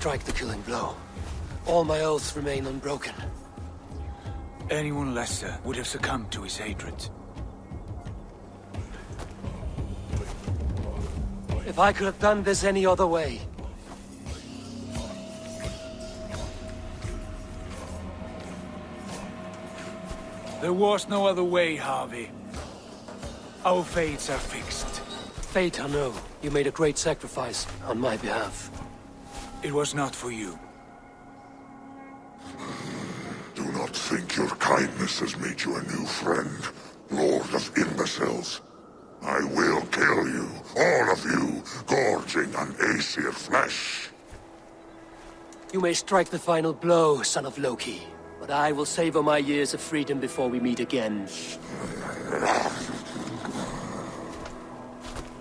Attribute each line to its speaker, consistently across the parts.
Speaker 1: strike the killing blow. All my oaths remain unbroken.
Speaker 2: Anyone lesser would have succumbed to his hatred.
Speaker 1: If I could have done this any other way.
Speaker 2: There was no other way, Harvey. Our fates are fixed.
Speaker 1: Fate, I know. You made a great sacrifice on my behalf.
Speaker 2: It was not for you.
Speaker 3: Do not think your kindness has made you a new friend, Lord of Imbeciles. I will kill you, all of you, gorging on Aesir flesh.
Speaker 1: You may strike the final blow, son of Loki, but I will savor my years of freedom before we meet again.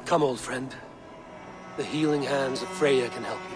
Speaker 1: Come, old friend. The healing hands of Freya can help you.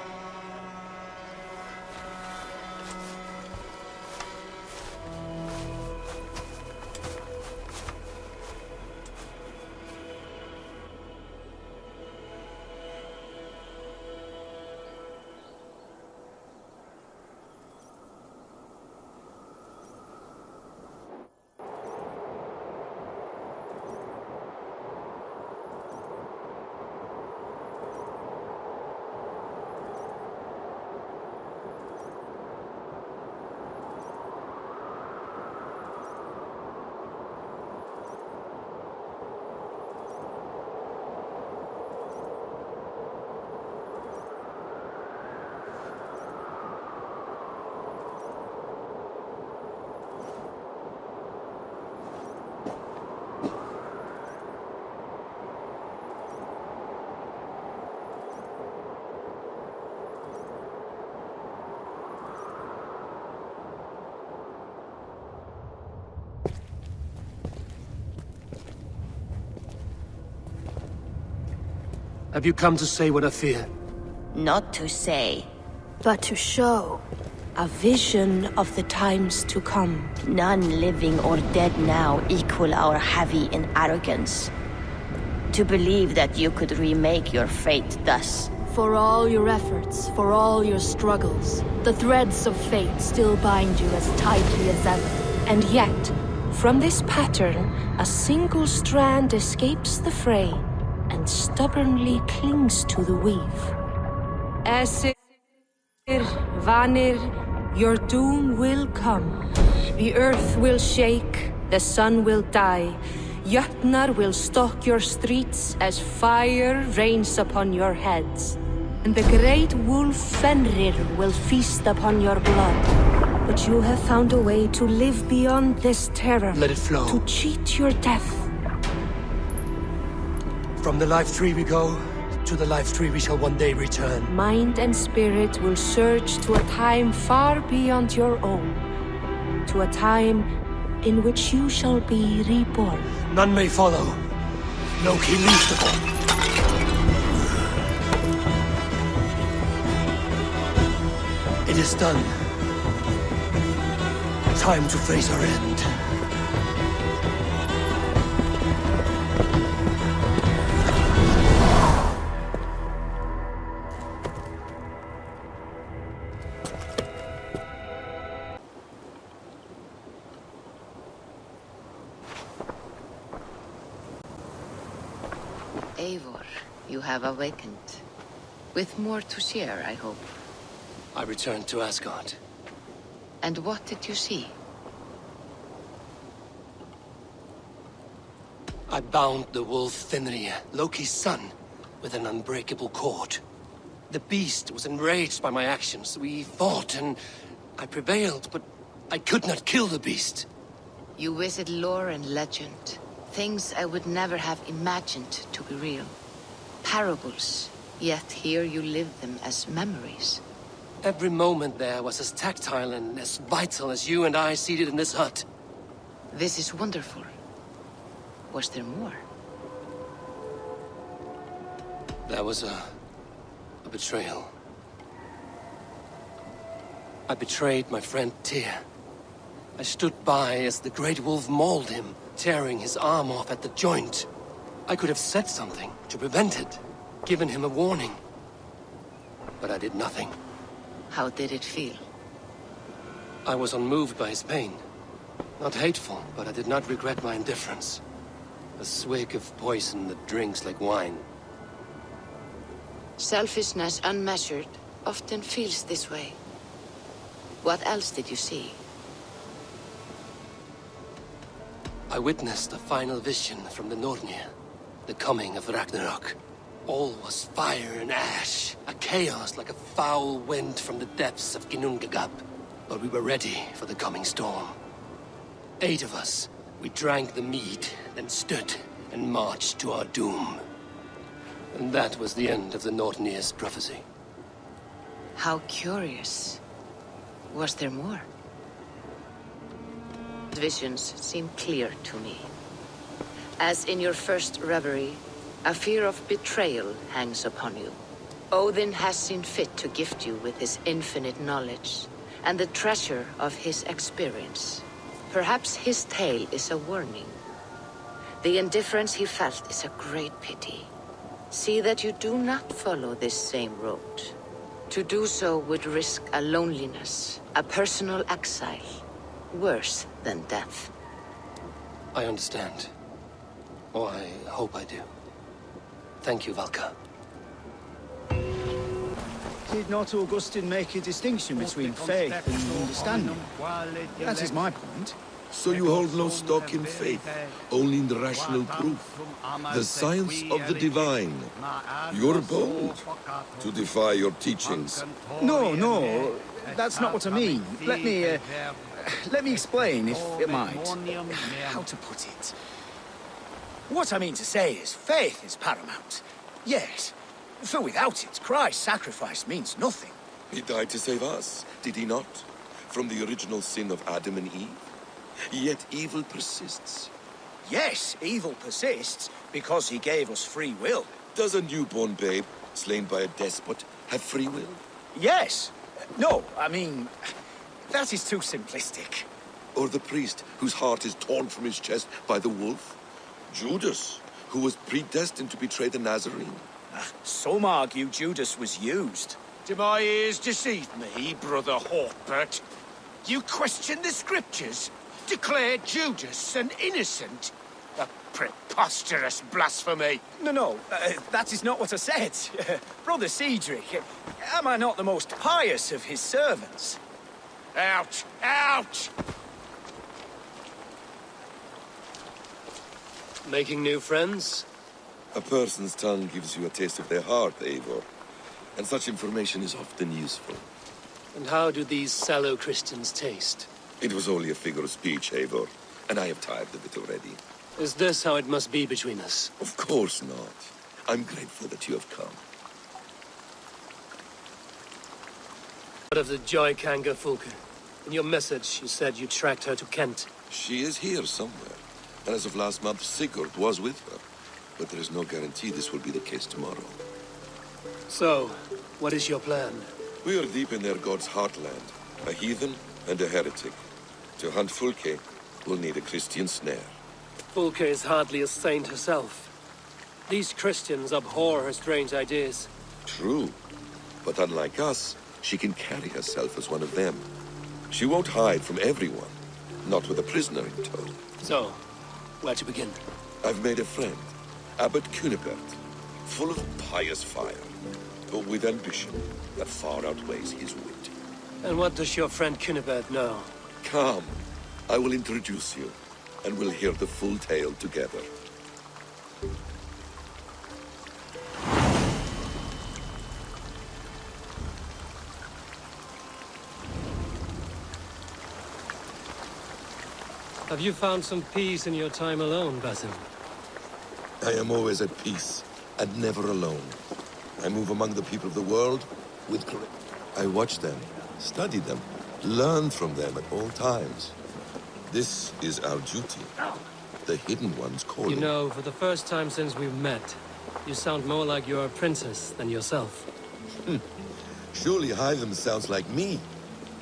Speaker 1: Have you come to say what I fear?
Speaker 4: Not to say,
Speaker 5: but to show.
Speaker 4: a vision of the times to come. None living or dead now equal our heavy in arrogance. To believe that you could remake your fate thus.
Speaker 5: For all your efforts, for all your struggles, the threads of fate still bind you as tightly as ever.
Speaker 6: And yet, from this pattern, a single strand escapes the fray and stubbornly clings to the weave. Æsir, Vanir, your doom will come. The earth will shake, the sun will die. Jötnar will stalk your streets as fire rains upon your heads. And the great wolf Fenrir will feast upon your blood. But you have found a way to live beyond this terror.
Speaker 1: Let it flow.
Speaker 6: To cheat your death.
Speaker 1: From the life tree we go, to the life tree we shall one day return.
Speaker 6: Mind and spirit will surge to a time far beyond your own. To a time in which you shall be reborn.
Speaker 1: None may follow. Loki leads the ball. It is done. Time to face our end.
Speaker 4: Eivor, you have awakened. With more to share, I hope.
Speaker 1: I returned to Asgard.
Speaker 4: And what did you see?
Speaker 1: I bound the wolf Fenrir, Loki's son, with an unbreakable cord. The beast was enraged by my actions. We fought and I prevailed, but I could not kill the beast.
Speaker 4: You visit lore and legend. Things I would never have imagined to be real. Parables, yet here you live them as memories.
Speaker 1: Every moment there was as tactile and as vital as you and I seated in this hut.
Speaker 4: This is wonderful. Was there more?
Speaker 1: There was a betrayal. I betrayed my friend Tyr. I stood by as the great wolf mauled him, tearing his arm off at the joint. I could have said something to prevent it, given him a warning. But I did nothing.
Speaker 7: How did it feel?
Speaker 1: I was unmoved by his pain. Not hateful, but I did not regret my indifference. A swig of poison that drinks like wine.
Speaker 7: Selfishness unmeasured often feels this way. What else did you see?
Speaker 1: I witnessed a final vision from the Nornir. The coming of Ragnarok. All was fire and ash. A chaos like a foul wind from the depths of Ginnungagap. But we were ready for the coming storm. 8 of us. We drank the mead, then stood and marched to our doom. And that was the end of the Nornir's prophecy.
Speaker 7: How curious. Was there more? Visions seem clear to me. As in your first reverie, a fear of betrayal hangs upon you. Odin has seen fit to gift you with his infinite knowledge and the treasure of his experience. Perhaps his tale is a warning. The indifference he felt is a great pity. See that you do not follow this same road. To do so would risk a loneliness, a personal exile, worse than death.
Speaker 1: I understand. Oh, I hope I do. Thank you, Valka.
Speaker 8: Did not Augustine make a distinction between faith and understanding? That is my point.
Speaker 9: So you hold no stock in faith, only in the rational proof, the science of the divine. You're bold to defy your teachings.
Speaker 8: No, that's not what I mean. Let me explain, if it might. How to put it? What I mean to say is, faith is paramount. Yes, for without it, Christ's sacrifice means nothing.
Speaker 9: He died to save us, did he not? From the original sin of Adam and Eve? Yet evil persists.
Speaker 8: Yes, evil persists because he gave us free will.
Speaker 9: Does a newborn babe, slain by a despot, have free will?
Speaker 8: Yes. No, I mean, that is too simplistic.
Speaker 9: Or the priest whose heart is torn from his chest by the wolf? Judas, who was predestined to betray the Nazarene?
Speaker 8: Some argue Judas was used.
Speaker 2: Do my ears deceive me, Brother Hortbert? You question the scriptures? Declare Judas an innocent? A preposterous blasphemy!
Speaker 8: No, that is not what I said. Brother Cedric, am I not the most pious of his servants?
Speaker 2: Out! Out!
Speaker 1: Making new friends?
Speaker 9: A person's tongue gives you a taste of their heart, Eivor. And such information is often useful.
Speaker 1: And how do these sallow Christians taste?
Speaker 9: It was only a figure of speech, Eivor. And I have tired of it already.
Speaker 1: Is this how it must be between us?
Speaker 9: Of course not. I'm grateful that you have come.
Speaker 1: What of the Joy Kanga Fulke? In your message, you said you tracked her to Kent.
Speaker 9: She is here somewhere. And as of last month, Sigurd was with her. But there is no guarantee this will be the case tomorrow.
Speaker 1: So, what is your plan?
Speaker 9: We are deep in their god's heartland. A heathen and a heretic. To hunt Fulke, we'll need a Christian snare.
Speaker 1: Fulke is hardly a saint herself. These Christians abhor her strange ideas.
Speaker 9: True. But unlike us, she can carry herself as one of them. She won't hide from everyone. Not with a prisoner in tow.
Speaker 1: So, where to begin?
Speaker 9: I've made a friend. Abbot Cunibert. Full of pious fire. But with ambition that far outweighs his wit.
Speaker 1: And what does your friend Cunibert know?
Speaker 9: Come. I will introduce you. And we'll hear the full tale together.
Speaker 1: Have you found some peace in your time alone, Basim?
Speaker 9: I am always at peace, and never alone. I move among the people of the world with courage. I watch them, study them, learn from them at all times. This is our duty. The Hidden One's calling.
Speaker 1: You know, for the first time since we've met, you sound more like you're a princess than yourself.
Speaker 9: Surely Hytham sounds like me,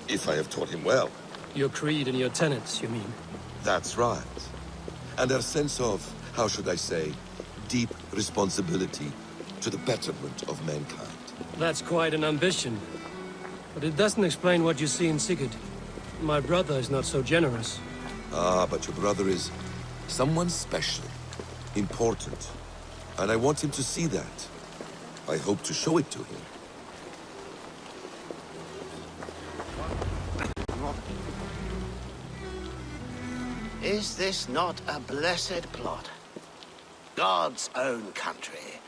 Speaker 9: if I have taught him well.
Speaker 1: Your creed and your tenets, you mean?
Speaker 9: That's right. And our sense of, how should I say, deep responsibility to the betterment of mankind.
Speaker 1: That's quite an ambition. But it doesn't explain what you see in Sigurd. My brother is not so generous.
Speaker 9: Ah, but your brother is someone special, important. And I want him to see that. I hope to show it to him.
Speaker 2: Is this not a blessed plot? God's own country.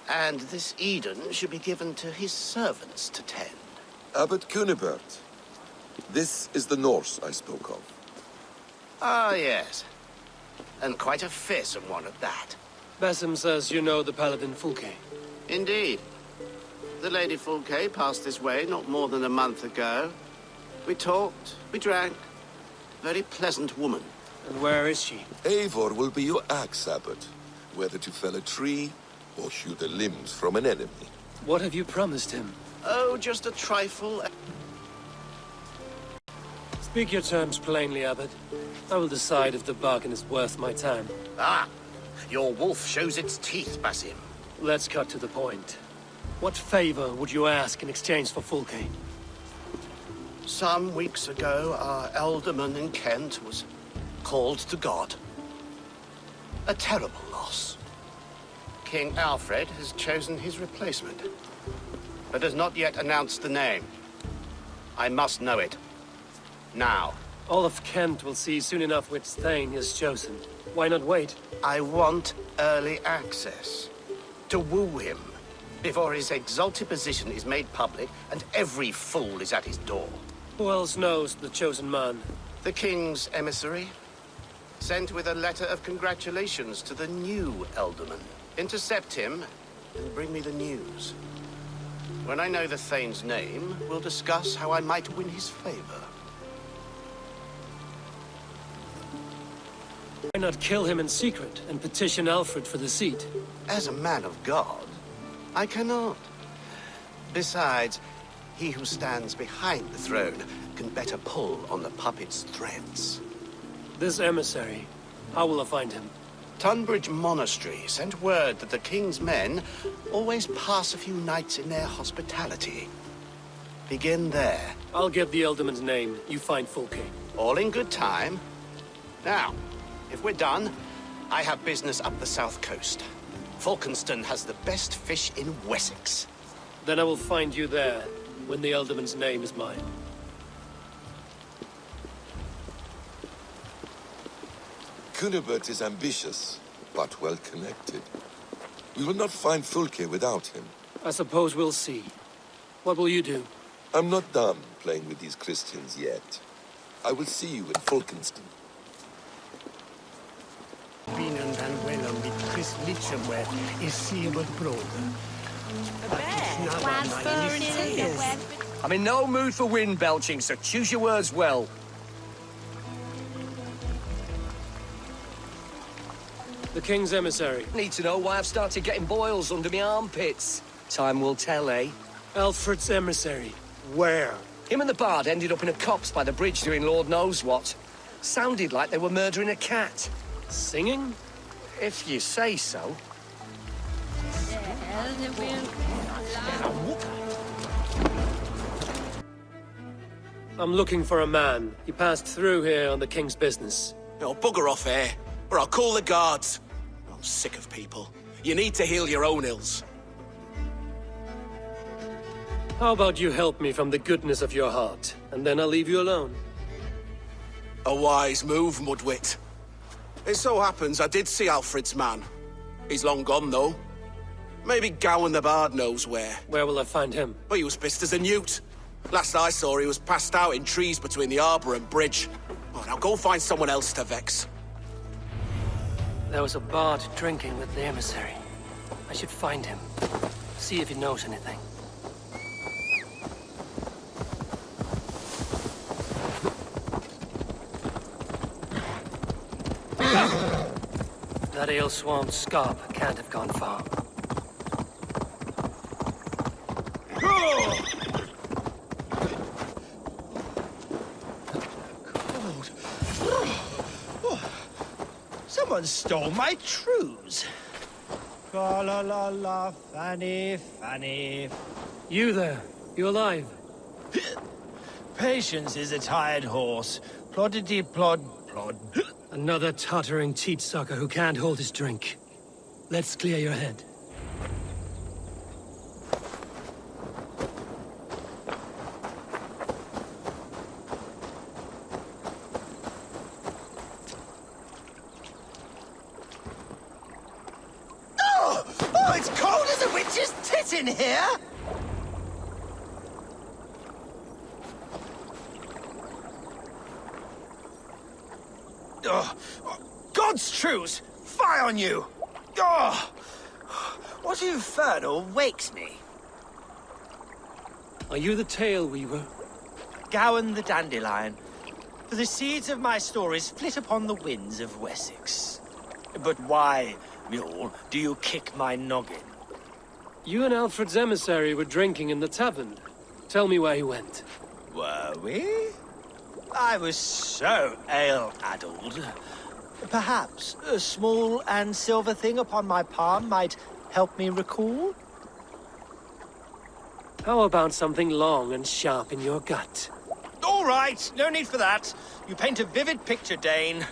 Speaker 2: And this Eden should be given to his servants to tend.
Speaker 9: Abbot Kunibert. This is the Norse I spoke of.
Speaker 2: Ah, yes. And quite a fearsome one at that.
Speaker 1: Basim says you know the paladin Fulke.
Speaker 2: Indeed. The Lady Fulke passed this way not more than a month ago. We talked, we drank. Very pleasant woman.
Speaker 1: And where is she?
Speaker 9: Eivor will be your axe, Abbot. Whether to fell a tree or hew the limbs from an enemy.
Speaker 1: What have you promised him?
Speaker 2: Oh, just a trifle.
Speaker 1: Speak your terms plainly, Abbot. I will decide if the bargain is worth my time.
Speaker 2: Ah! Your wolf shows its teeth, Basim.
Speaker 1: Let's cut to the point. What favor would you ask in exchange for Fulke?
Speaker 2: Some weeks ago, our alderman in Kent was called to God. A terrible loss. King Alfred has chosen his replacement, but has not yet announced the name. I must know it. Now.
Speaker 1: All of Kent will see soon enough which Thane is chosen. Why not wait?
Speaker 2: I want early access. To woo him, before his exalted position is made public and every fool is at his door.
Speaker 1: Who else knows the chosen man?
Speaker 2: The king's emissary, sent with a letter of congratulations to the new alderman. Intercept him and bring me the news. When I know the Thane's name, we'll discuss how I might win his favor.
Speaker 1: Why not kill him in secret and petition Alfred for the seat?
Speaker 2: As a man of God, I cannot. Besides, he who stands behind the throne can better pull on the puppet's threads.
Speaker 1: This emissary, how will I find him?
Speaker 2: Tunbridge Monastery sent word that the king's men always pass a few nights in their hospitality. Begin there.
Speaker 1: I'll get the alderman's name. You find Fulke.
Speaker 2: All in good time. Now, if we're done, I have business up the south coast. Falkenston has the best fish in Wessex.
Speaker 1: Then I will find you there, when the alderman's name is mine.
Speaker 9: Kunibert is ambitious, but well-connected. We will not find Fulke without him.
Speaker 1: I suppose we'll see. What will you do?
Speaker 9: I'm not done playing with these Christians yet. I will see you in Falkenston.
Speaker 10: I'm in no mood for wind belching, so choose your words well.
Speaker 1: The king's emissary.
Speaker 10: Need to know why I've started getting boils under my armpits. Time will tell, eh?
Speaker 1: Alfred's emissary. Where?
Speaker 10: Him and the bard ended up in a copse by the bridge doing Lord knows what. Sounded like they were murdering a cat.
Speaker 1: Singing?
Speaker 10: If you say so.
Speaker 1: I'm looking for a man. He passed through here on the king's business.
Speaker 11: No, bugger off here, or I'll call the guards. I'm sick of people. You need to heal your own ills.
Speaker 1: How about you help me from the goodness of your heart, and then I'll leave you alone.
Speaker 11: A wise move, Mudwit. It so happens I did see Alfred's man. He's long gone, though. Maybe Gowan the Bard knows where.
Speaker 1: Where will I find him?
Speaker 11: But he was pissed as a newt. Last I saw, he was passed out in trees between the harbour and bridge. Oh, now go find someone else to vex.
Speaker 1: There was a bard drinking with the emissary. I should find him. See if he knows anything. That ale-swamped scarp can't have gone far.
Speaker 8: Someone stole my trews. Fa la la la, Fanny, Fanny.
Speaker 1: You there? You alive?
Speaker 8: Patience is a tired horse. Ploddity plod plod.
Speaker 1: Another tottering teat sucker who can't hold his drink. Let's clear your head.
Speaker 8: Oh, it's cold as a witch's tit in here! God's truce! Fie on you! What infernal wakes me?
Speaker 1: Are you the tale weaver?
Speaker 8: Gowan the dandelion. For the seeds of my stories flit upon the winds of Wessex. But why, mule, do you kick my noggin?
Speaker 1: You and Alfred's emissary were drinking in the tavern. Tell me where he went.
Speaker 8: Were we? I was so ale-addled. Perhaps a small and silver thing upon my palm might help me recall?
Speaker 1: How about something long and sharp in your gut?
Speaker 8: All right, no need for that. You paint a vivid picture, Dane.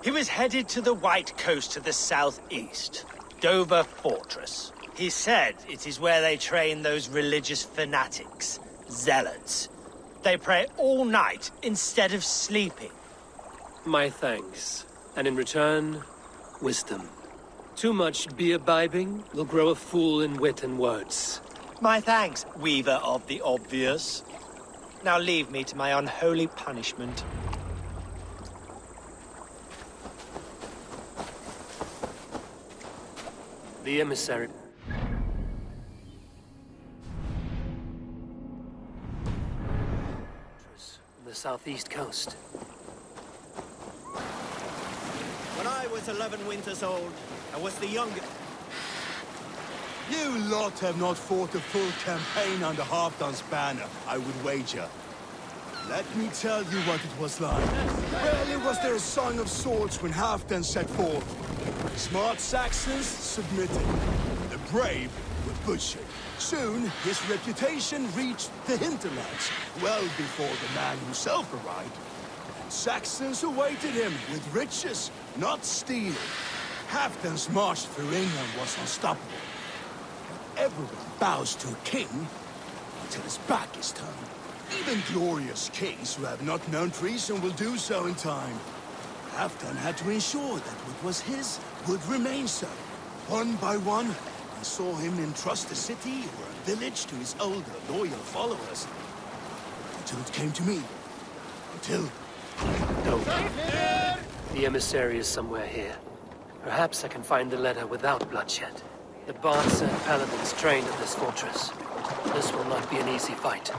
Speaker 8: He was headed to the White Coast to the southeast, Dover Fortress. He said it is where they train those religious fanatics, zealots. They pray all night instead of sleeping.
Speaker 1: My thanks. And in return, wisdom. Too much beer-bibbing will grow a fool in wit and words.
Speaker 8: My thanks, weaver of the obvious. Now leave me to my unholy punishment.
Speaker 1: The emissary. The southeast coast.
Speaker 12: When I was 11 winters old, I was the youngest.
Speaker 13: You lot have not fought a full campaign under Halfdan's banner, I would wager. Let me tell you what it was like. Rarely was there a song of swords when Halfdan set forth. Smart Saxons submitted. The brave were butchered. Soon, his reputation reached the hinterlands, well before the man himself arrived. Saxons awaited him with riches, not steel. Halfdan's march through England was unstoppable. Everyone bows to a king until his back is turned. Even glorious kings who have not known treason will do so in time. Halfdan had to ensure that what was his would remain so. One by one, I saw him entrust a city or a village to his older, loyal followers. Until it came to me. Until...
Speaker 1: Dover. The emissary is somewhere here. Perhaps I can find the letter without bloodshed. The bards and paladins trained at this fortress. This will not be an easy fight.